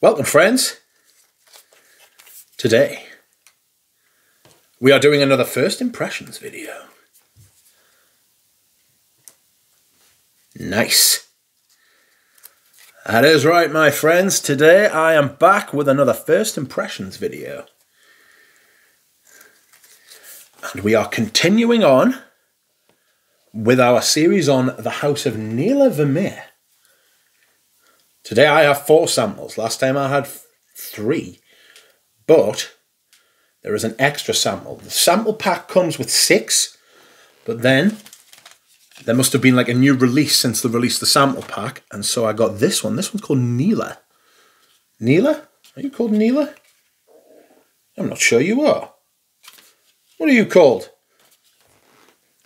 Welcome, friends. Today, we are doing another first impressions video. Nice. That is right, my friends. Today, I am back with another first impressions video. And we are continuing on with our series on the house of Neela Vermeire. Today I have 4 samples. Last time I had 3. But there is an extra sample. The sample pack comes with 6. But then there must have been like a new release since they released the sample pack. And so I got this one. This one's called Neela. Neela? Are you called Neela? I'm not sure you are. What are you called?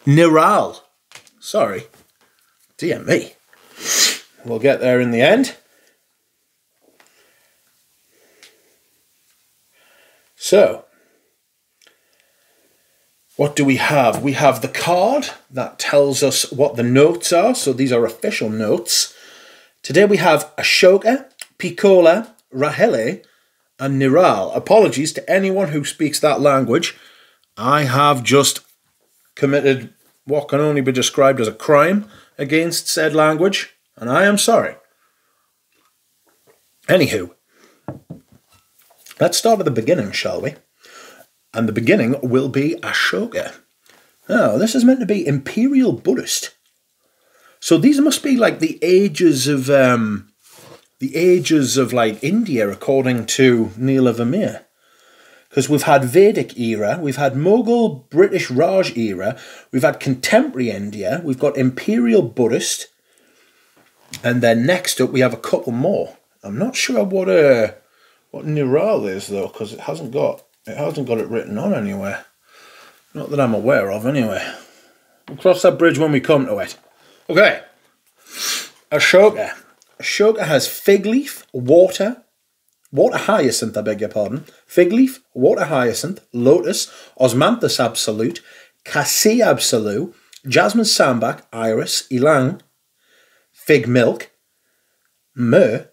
Niral. Sorry. Dear me. We'll get there in the end. So, what do we have? We have the card that tells us what the notes are. So these are official notes. Today we have Ashoka, Pichola, Rahele, and Niral. Apologies to anyone who speaks that language. I have just committed what can only be described as a crime against said language, and I am sorry. Anywho, let's start at the beginning, shall we? And the beginning will be Ashoka. Now, this is meant to be Imperial Buddhist. So these must be like the ages of like India, according to Neela Vermeire. Because we've had Vedic era, we've had Mughal British Raj era, we've had contemporary India, we've got Imperial Buddhist, and then next up we have a couple more. I'm not sure what Niral is though, because it hasn't got it written on anywhere. Not that I'm aware of, anyway. We'll cross that bridge when we come to it. Okay. Ashoka. Ashoka has fig leaf, water hyacinth, I beg your pardon. Fig leaf, water hyacinth, lotus, osmanthus absolute, cassie absolute, jasmine sambac, iris, ylang, fig milk, myrrh,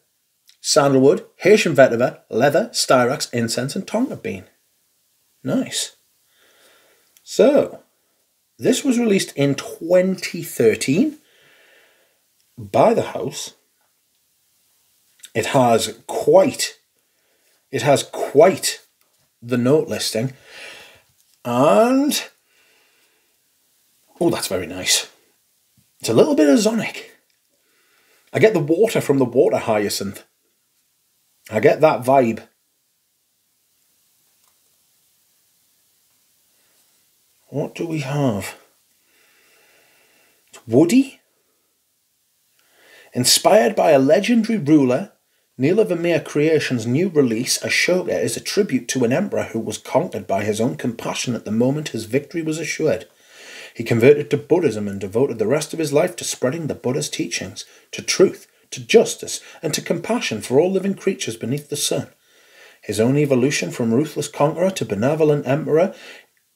sandalwood, Haitian vetiver, leather, styrax, incense, and tonka bean. Nice. So, this was released in 2013 by the house. It has quite the note listing. And, oh, that's very nice. It's a little bit ozonic. I get the water from the water hyacinth. I get that vibe. What do we have? It's woody. Inspired by a legendary ruler, Neela Vermeire Creations' new release, Ashoka, is a tribute to an emperor who was conquered by his own compassion at the moment his victory was assured. He converted to Buddhism and devoted the rest of his life to spreading the Buddha's teachings, to truth, to justice, and to compassion for all living creatures beneath the sun. His own evolution from ruthless conqueror to benevolent emperor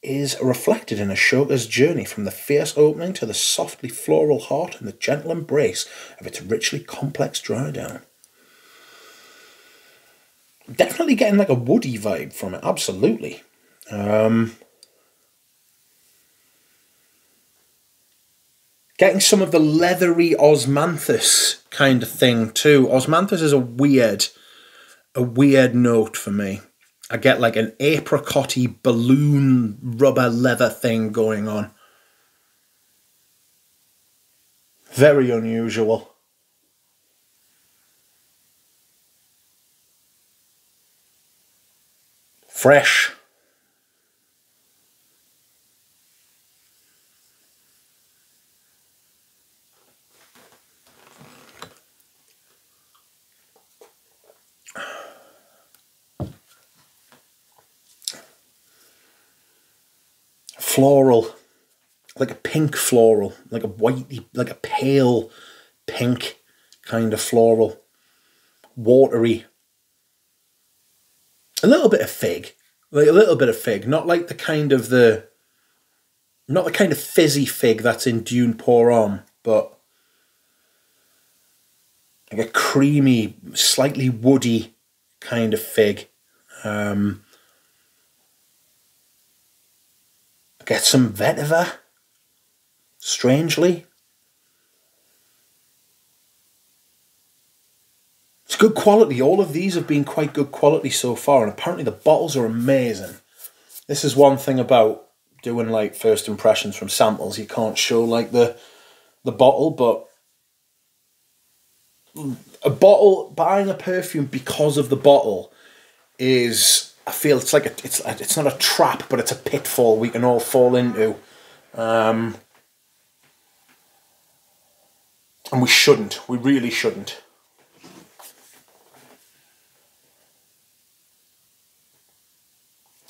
is reflected in Ashoka's journey from the fierce opening to the softly floral heart and the gentle embrace of its richly complex drawdown. Definitely getting like a woody vibe from it, absolutely. Getting some of the leathery osmanthus kind of thing too. Osmanthus is a weird note for me. I get like an apricot-y balloon rubber leather thing going on. Very unusual. Fresh. Floral, like a pink floral, like a whitey, like a pale pink kind of floral, watery. A little bit of fig, like a little bit of fig, not like the kind of fizzy fig that's in Dune Pour Homme, but like a creamy, slightly woody kind of fig. I get some vetiver, strangely. It's good quality. All of these have been quite good quality so far, and apparently the bottles are amazing. This is one thing about doing like first impressions from samples. You can't show like the bottle, but buying a perfume because of the bottle is, I feel it's like it's not a trap, but it's a pitfall we can all fall into, and we shouldn't. We really shouldn't.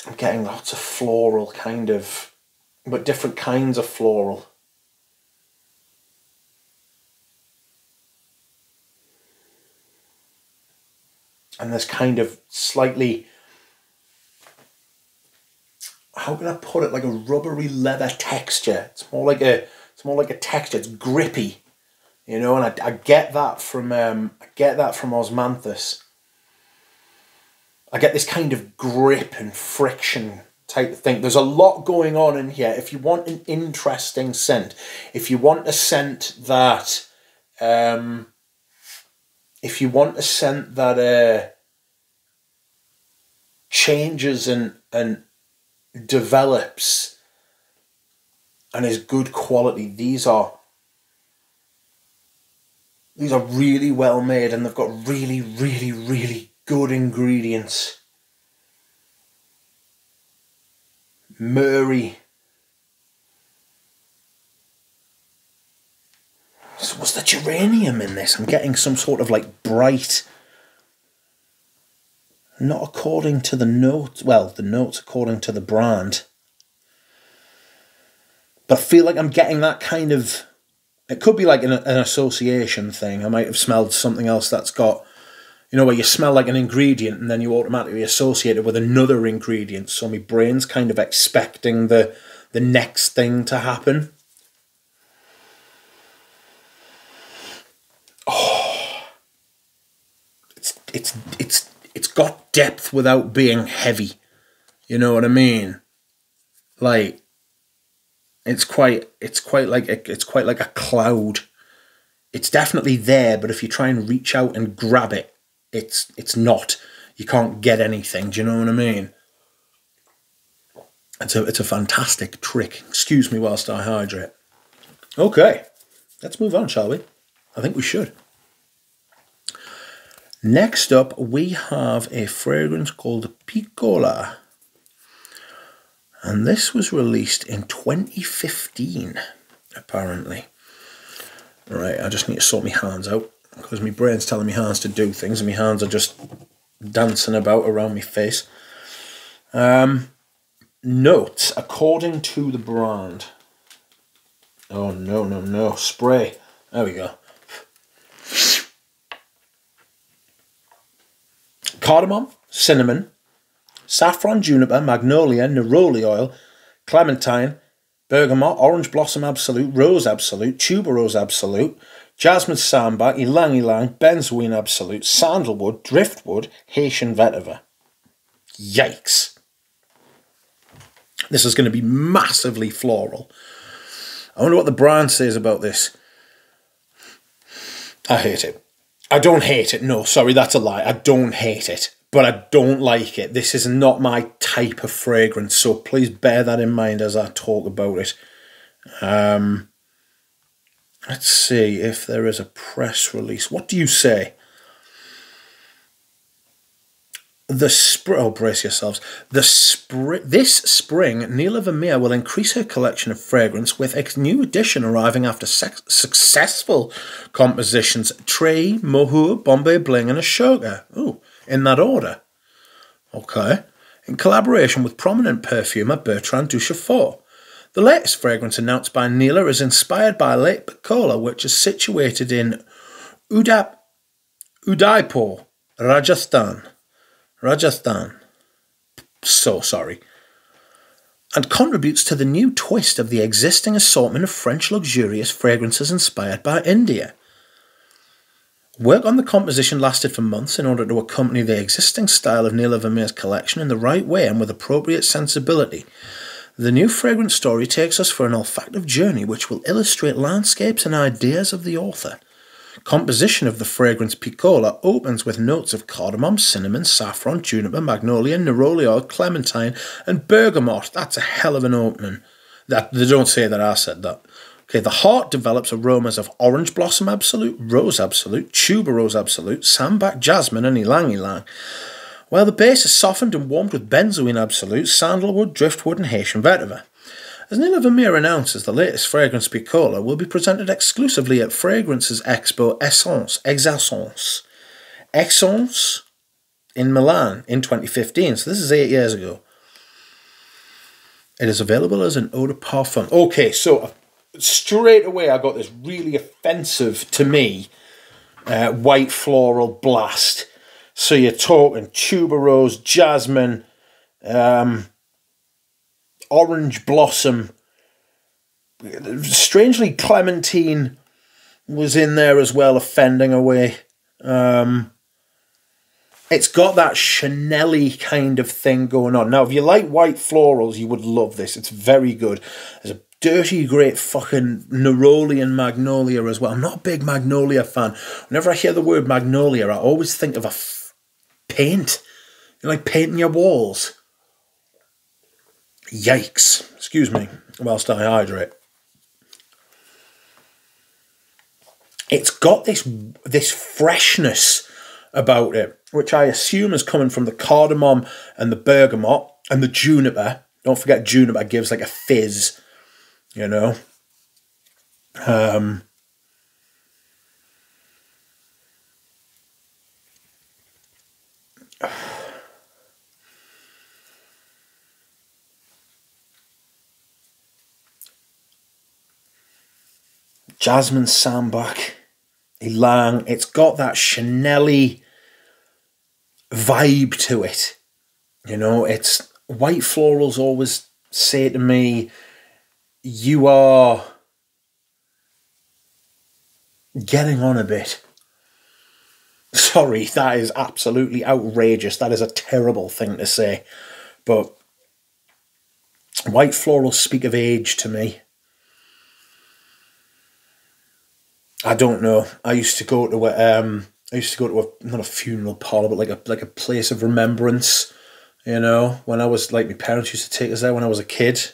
I'm getting lots of floral kind of, but different kinds of floral. And there's kind of slightly, how can I put it, like a rubbery leather texture. It's more like a texture. It's grippy, you know. And I get that from Osmanthus. I get this kind of grip and friction type of thing. There's a lot going on in here. If you want an interesting scent, if you want a scent that, changes and develops and is good quality, these are really well made, and they've got really, really, really good ingredients. Murray. So what's the geranium in this? I'm getting some sort of like bright, not according to the notes, well, the notes according to the brand. But I feel like I'm getting that kind of, it could be like an association thing. I might have smelled something else that's got, you know, where you smell like an ingredient and then you automatically associate it with another ingredient. So my brain's kind of expecting the next thing to happen. Oh, it's got depth without being heavy. You know what I mean? Like, it's quite like a cloud. It's definitely there, but if you try and reach out and grab it, it's not. You can't get anything. Do you know what I mean? It's a fantastic trick. Excuse me whilst I hydrate. Okay, let's move on, shall we? I think we should. Next up, we have a fragrance called Pichola. And this was released in 2015, apparently. Right, I just need to sort my hands out, because my brain's telling me hands to do things, and my hands are just dancing about around my face. Notes, according to the brand. Oh, no. Spray. There we go. Cardamom, cinnamon, saffron, juniper, magnolia, neroli oil, clementine, bergamot, orange blossom absolute, rose absolute, tuberose absolute, jasmine sambar, ylang ylang, benzoin absolute, sandalwood, driftwood, Haitian vetiver. Yikes. This is going to be massively floral. I wonder what the brand says about this. I hate it. I don't hate it. No, sorry, that's a lie. I don't hate it, but I don't like it. This is not my type of fragrance, so please bear that in mind as I talk about it. Let's see if there is a press release. What do you say? Oh, brace yourselves. This spring, Neela Vermeire will increase her collection of fragrance with a new edition arriving after successful compositions: Trey, Mohu, Bombay Bling and Ashoka. Oh, in that order. Okay. In collaboration with prominent perfumer Bertrand Duchefort. The latest fragrance announced by Neela is inspired by Lake Pichola, which is situated in Udaipur, Rajasthan. So sorry. And contributes to the new twist of the existing assortment of French luxurious fragrances inspired by India. Work on the composition lasted for months in order to accompany the existing style of Neela Vermeire's collection in the right way and with appropriate sensibility. The new fragrance story takes us for an olfactive journey which will illustrate landscapes and ideas of the author. Composition of the fragrance Pichola opens with notes of cardamom, cinnamon, saffron, juniper, magnolia, neroli oil, clementine, and bergamot. That's a hell of an opening. They don't say that I said that. Okay, the heart develops aromas of orange blossom absolute, rose absolute, tuberose absolute, sambac, jasmine, and ylang ylang. While the base is softened and warmed with benzoin absolute, sandalwood, driftwood, and Haitian vetiver. As Neela Vermeire announces, the latest fragrance Pichola will be presented exclusively at Fragrances Expo Essence in Milan in 2015. So this is 8 years ago. It is available as an eau de parfum. Okay, so straight away I got this really offensive to me white floral blast. So you're talking tuberose, jasmine, orange blossom. Strangely, clementine was in there as well, offending away. It's got that Chanel-y kind of thing going on. Now, if you like white florals, you would love this. It's very good. There's a dirty, great fucking neroli and magnolia as well. I'm not a big magnolia fan. Whenever I hear the word magnolia, I always think of a paint. You like painting your walls. Yikes. Excuse me whilst I hydrate. It's got this freshness about it, which I assume is coming from the cardamom and the bergamot and the juniper. Don't forget juniper gives like a fizz, you know. Jasmine, sambac, ylang. It's got that Chanel-y vibe to it. You know, it's white florals always say to me, you are getting on a bit. Sorry, that is absolutely outrageous. That is a terrible thing to say. But white florals speak of age to me. I don't know. I used to go to a not a funeral parlour, but like a place of remembrance. You know, when I was like, my parents used to take us there when I was a kid.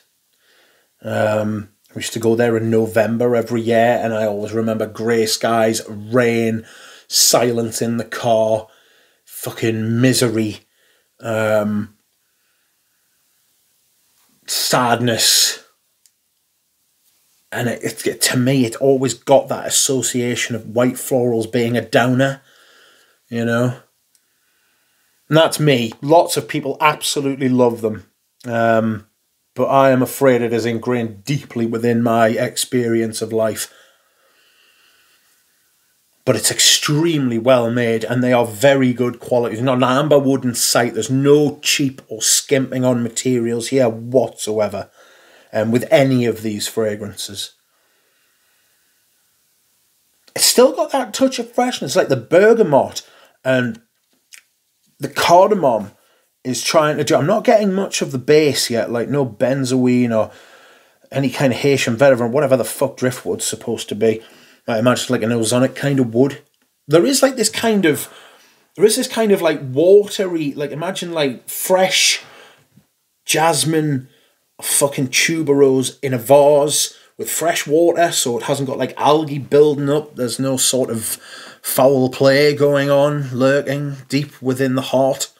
We used to go there in November every year, and I always remember grey skies, rain, silence in the car, fucking misery, sadness. And it to me, it always got that association of white florals being a downer, you know. And that's me. Lots of people absolutely love them. But I am afraid it is ingrained deeply within my experience of life. But it's extremely well made, and they are very good quality. It's not an amber wood in sight. There's no cheap or skimping on materials here whatsoever. With any of these fragrances. It's still got that touch of freshness, like the bergamot and the cardamom is trying to do. I'm not getting much of the base yet, like no benzoin or any kind of Haitian vetiver or whatever the fuck driftwood's supposed to be. I imagine like an ozonic kind of wood. There is this kind of like watery, like imagine like fresh jasmine, fucking tuberose in a vase with fresh water, so it hasn't got like algae building up. There's no sort of foul play going on, lurking deep within the heart.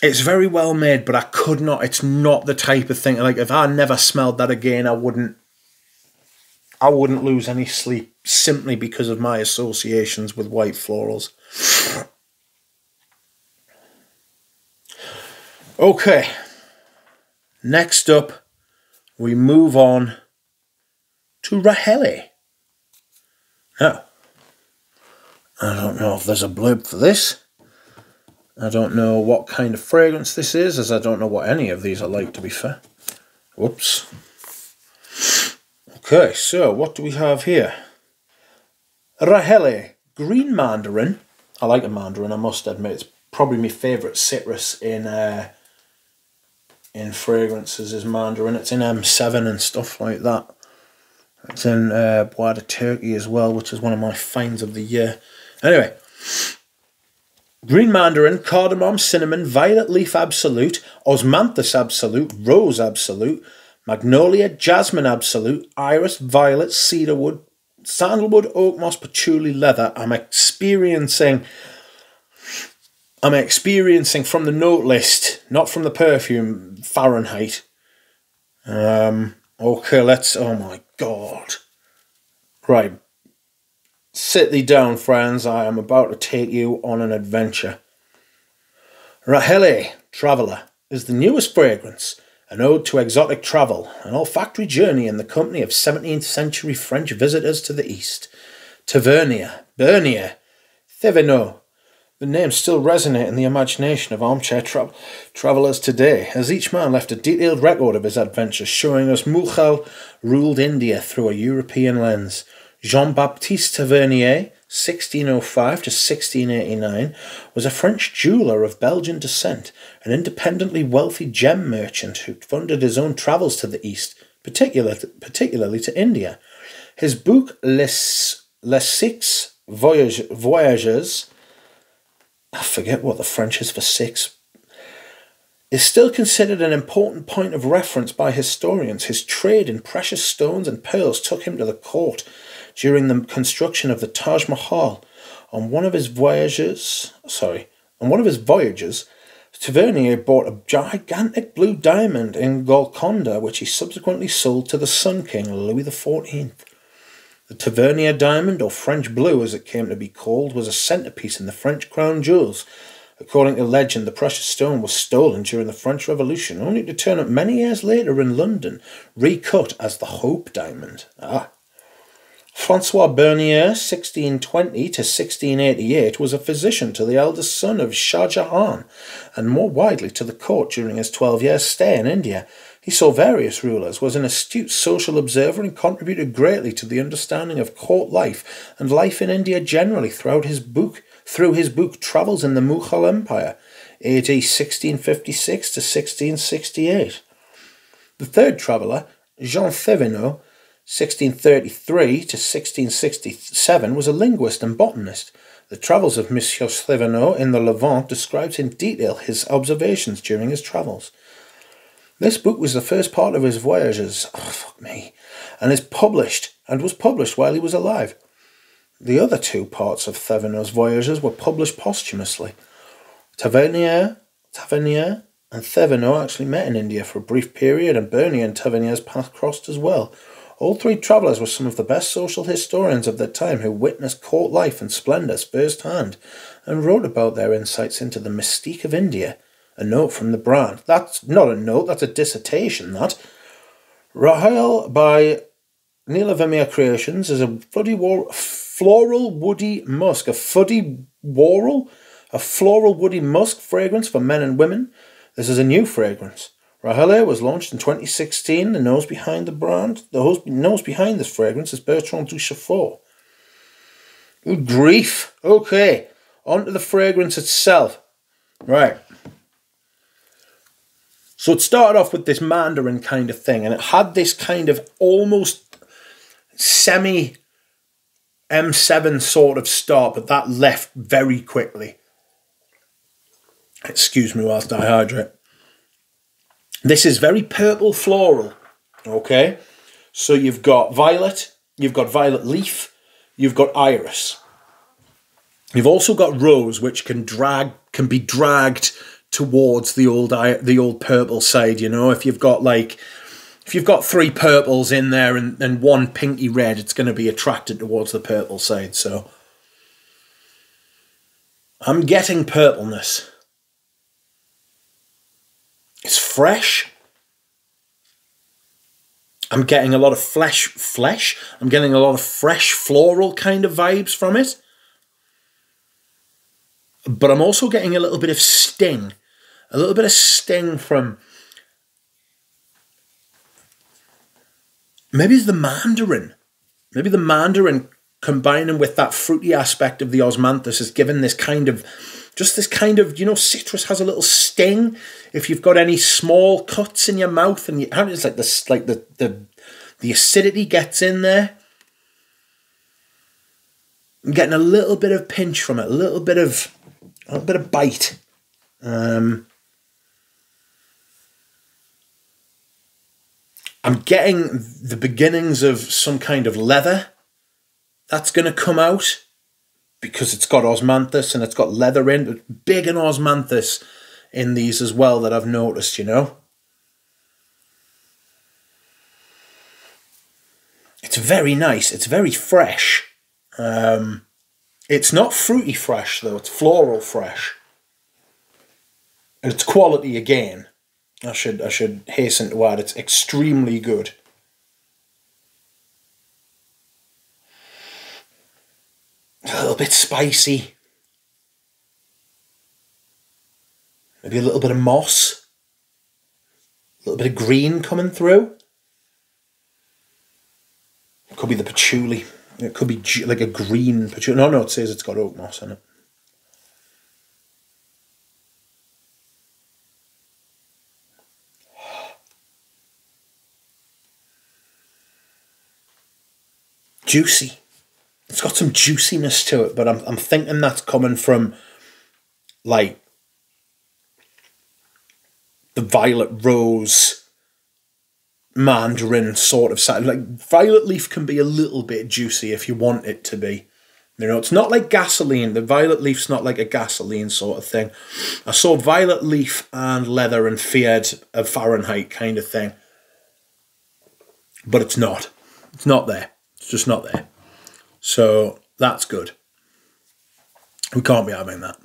It's very well made, but it's not the type of thing, like if I never smelled that again, I wouldn't lose any sleep simply because of my associations with white florals. Okay, next up, we move on to Rahele. Now, I don't know if there's a blurb for this. I don't know what kind of fragrance this is, as I don't know what any of these are like, to be fair. Whoops. Okay, so what do we have here? Rahele, green mandarin. I like a mandarin, I must admit. It's probably my favourite citrus in fragrances is mandarin. It's in M7 and stuff like that. It's in Bois de Turkey as well, which is one of my finds of the year. Anyway, green mandarin, cardamom, cinnamon, violet leaf absolute, osmanthus absolute, rose absolute, magnolia, jasmine absolute, iris, violet, cedarwood, sandalwood, oak moss, patchouli, leather. I'm experiencing from the note list, not from the perfume, Fahrenheit. Okay, let's... Oh my God. Right. Sit thee down, friends. I am about to take you on an adventure. Rahele, Traveller, is the newest fragrance, an ode to exotic travel, an olfactory journey in the company of 17th century French visitors to the east. Tavernier, Bernier, Thévenot. The names still resonate in the imagination of armchair travellers today, as each man left a detailed record of his adventures, showing us Mughal ruled India through a European lens. Jean-Baptiste Tavernier, 1605 to 1689, was a French jeweller of Belgian descent, an independently wealthy gem merchant who funded his own travels to the East, particularly to India. His book Les Six Voyages, I forget what the French is for six, is still considered an important point of reference by historians. His trade in precious stones and pearls took him to the court during the construction of the Taj Mahal. On one of his voyages, Tavernier bought a gigantic blue diamond in Golconda, which he subsequently sold to the Sun King, Louis XIV. The Tavernier diamond, or French blue as it came to be called, was a centrepiece in the French crown jewels. According to legend, the precious stone was stolen during the French Revolution, only to turn up many years later in London, recut as the Hope diamond. Francois Bernier, 1620 to 1688, was a physician to the eldest son of Shah Jahan, and more widely to the court during his 12-year stay in India. He saw various rulers, was an astute social observer, and contributed greatly to the understanding of court life and life in India generally through his book Travels in the Mughal Empire, AD 1656 to 1668. The third traveller, Jean Thévenot, 1633 to 1667, was a linguist and botanist. The travels of Monsieur Thévenot in the Levant describes in detail his observations during his travels. This book was the first part of his voyages, and was published while he was alive. The other two parts of Thévenot's voyages were published posthumously. Tavernier and Thévenot actually met in India for a brief period, and Bernier and Tavernier's paths crossed as well. All three travellers were some of the best social historians of their time who witnessed court life and splendours firsthand and wrote about their insights into the mystique of India. A note from the brand. That's not a note, that's a dissertation, that. Rahele by Neela Vermeire Creations is a floral woody musk. A floral woody musk fragrance for men and women. This is a new fragrance. Rahele was launched in 2016. The nose behind this fragrance is Bertrand Duchefort. Good grief. Okay, on to the fragrance itself. Right. So it started off with this mandarin kind of thing, and it had this kind of almost semi M7 sort of start, but that left very quickly. Excuse me whilst I hydrate. This is very purple floral, okay? So you've got violet leaf, you've got iris. You've also got rose, which can be dragged towards the old purple side, you know. If you've got three purples in there and one pinky red, it's going to be attracted towards the purple side. So I'm getting purpleness. It's fresh. I'm getting a lot of flesh. I'm getting a lot of fresh floral kind of vibes from it. But I'm also getting a little bit of sting. A little bit of sting from Maybe it's the mandarin. Maybe the mandarin combining with that fruity aspect of the osmanthus has given this kind of, just this kind of, you know, citrus has a little sting. If you've got any small cuts in your mouth and it's like this, like the acidity gets in there. I'm getting a little bit of pinch from it, a little bit of bite. I'm getting the beginnings of some kind of leather that's going to come out because it's got osmanthus and it's got leather in, but big and osmanthus in these as well that I've noticed, you know. It's very nice. It's very fresh. It's not fruity fresh though. It's floral fresh. And it's quality again. I should hasten to add, it's extremely good. A little bit spicy. Maybe a little bit of moss. A little bit of green coming through. It could be the patchouli. It could be like a green patchouli. No, it says it's got oak moss in it. Juicy. It's got some juiciness to it, but I'm thinking that's coming from like the violet rose mandarin sort of side. Like violet leaf can be a little bit juicy if you want it to be. You know, it's not like gasoline. The violet leaf's not like a gasoline sort of thing. I saw violet leaf and leather and feared of Fahrenheit kind of thing. But it's not. It's not there. It's just not there. So that's good. We can't be having that.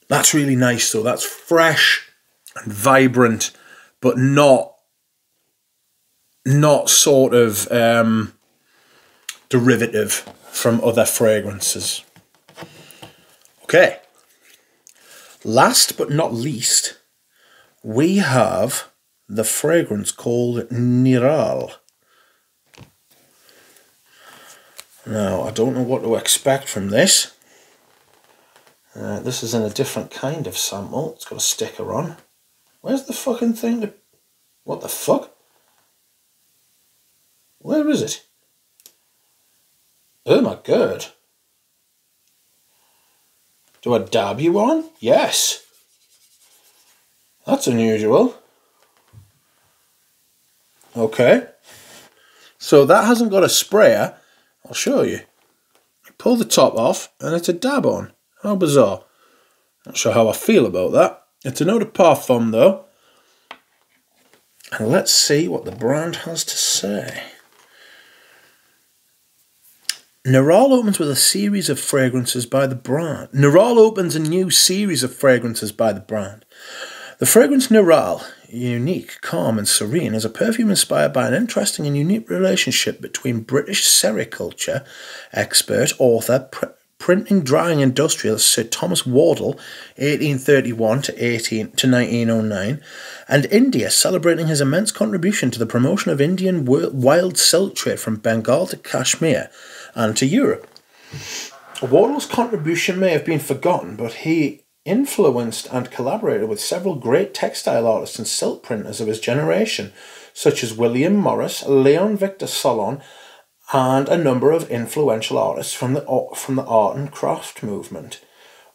That's really nice though. That's fresh and vibrant, but not sort of derivative from other fragrances. Okay. Last but not least, we have the fragrance called Niral. Now, I don't know what to expect from this. This is in a different kind of sample. It's got a sticker on. Where's the fucking thing? What the fuck? Where is it? Oh my god. Do I dab you on? Yes. That's unusual. Okay. So that hasn't got a sprayer. I'll show you. Pull the top off and it's a dab on. How bizarre. Not sure how I feel about that. It's an eau de parfum though. And let's see what the brand has to say. Niral opens with a series of fragrances by the brand. Niral opens a new series of fragrances by the brand. The fragrance Niral, unique, calm and serene, is a perfume inspired by an interesting and unique relationship between British sericulture expert, author, printing, drying industrialist Sir Thomas Wardle, 1831 to 1909, and India, celebrating his immense contribution to the promotion of Indian wild silk trade from Bengal to Kashmir and to Europe. Wardle's contribution may have been forgotten, but he influenced and collaborated with several great textile artists and silk printers of his generation, such as William Morris, Leon Victor Solon, and a number of influential artists from the art and craft movement.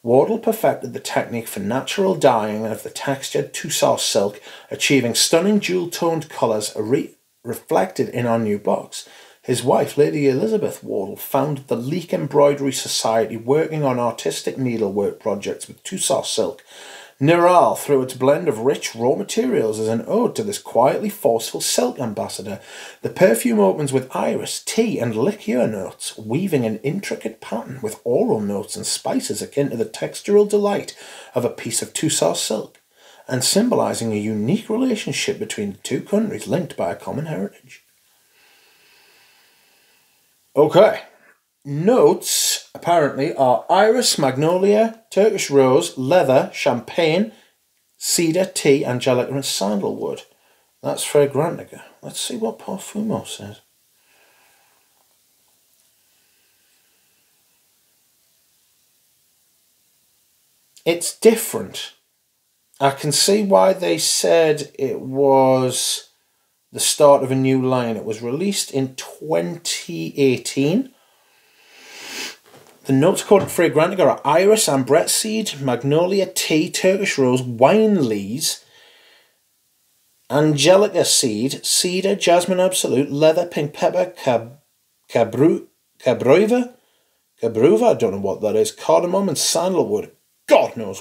Wardle perfected the technique for natural dyeing of the textured tussar silk, achieving stunning jewel-toned colours reflected in our new box. His wife, Lady Elizabeth Wardle, founded the Leek Embroidery Society, working on artistic needlework projects with tussar silk. Niral, through its blend of rich raw materials, is an ode to this quietly forceful silk ambassador. The perfume opens with iris, tea and liqueur notes, weaving an intricate pattern with oral notes and spices akin to the textural delight of a piece of tussar silk, and symbolising a unique relationship between the two countries linked by a common heritage. Okay, notes apparently are iris, magnolia, Turkish rose, leather, champagne, cedar, tea, angelica and sandalwood. That's Fragrantica. Let's see what Parfumo says. It's different. I can see why they said it was the start of a new line. It was released in 2018. The notes according to Fragrantica are iris, ambrette seed, magnolia, tea, Turkish rose, wine lees, angelica seed, cedar, jasmine absolute, leather, pink pepper, cabruva, I don't know what that is, cardamom and sandalwood. God knows